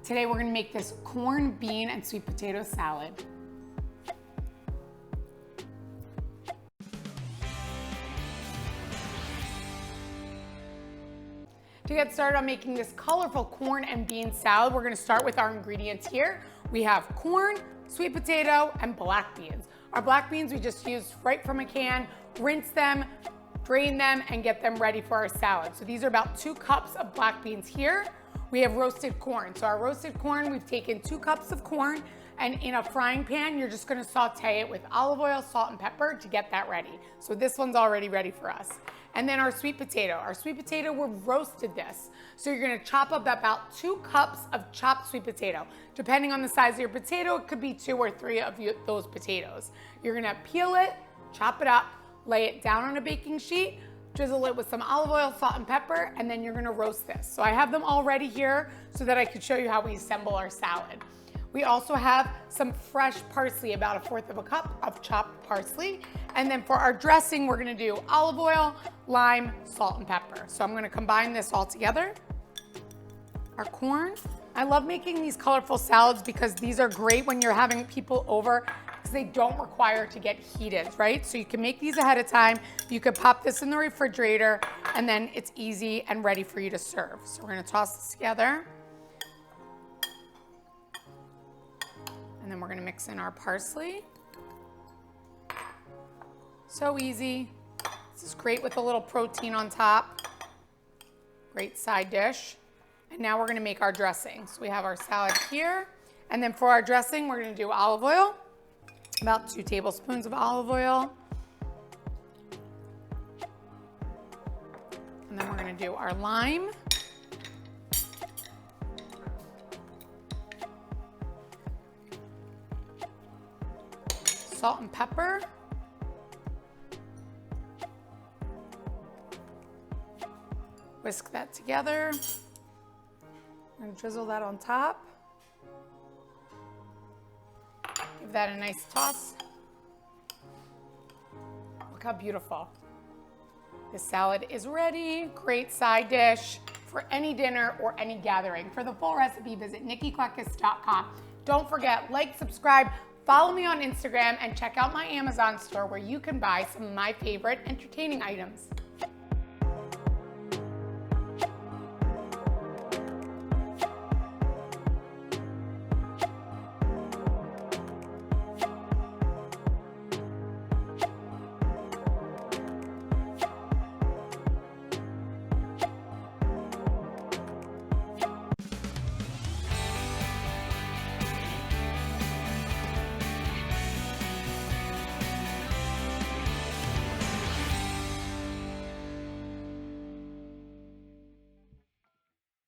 Today we're gonna make this corn, bean, and sweet potato salad. To get started on making this colorful corn and bean salad, we're gonna start with our ingredients here. We have corn, sweet potato, and black beans. Our black beans we just used right from a can, rinse them, drain them, and get them ready for our salad. So these are about 2 cups of black beans here. We have roasted corn. So our roasted corn, we've taken 2 cups of corn, and in a frying pan, you're just gonna saute it with olive oil, salt, and pepper to get that ready. So this one's already ready for us. And then our sweet potato. Our sweet potato, we've roasted this. So you're gonna chop up about 2 cups of chopped sweet potato. Depending on the size of your potato, it could be 2 or 3 of those potatoes. You're gonna peel it, chop it up, lay it down on a baking sheet, drizzle it with some olive oil, salt, and pepper, and then you're gonna roast this. So I have them all ready here so that I could show you how we assemble our salad. We also have some fresh parsley, about 1/4 of a cup of chopped parsley. And then for our dressing, we're gonna do olive oil, lime, salt, and pepper. So I'm gonna combine this all together. Our corn. I love making these colorful salads because these are great when you're having people over because they don't require to get heated, right? So you can make these ahead of time. You could pop this in the refrigerator and then it's easy and ready for you to serve. So we're gonna toss this together. And then we're gonna mix in our parsley. So easy. This is great with a little protein on top. Great side dish. And now we're gonna make our dressing. So we have our salad here. And then for our dressing, we're gonna do olive oil. About 2 tablespoons of olive oil. And then we're gonna do our lime. Salt and pepper. Whisk that together. I'm gonna drizzle that on top. Give that a nice toss. Look how beautiful. This salad is ready. Great side dish for any dinner or any gathering. For the full recipe, visit nikkikleckis.com. Don't forget, like, subscribe, follow me on Instagram, and check out my Amazon store where you can buy some of my favorite entertaining items.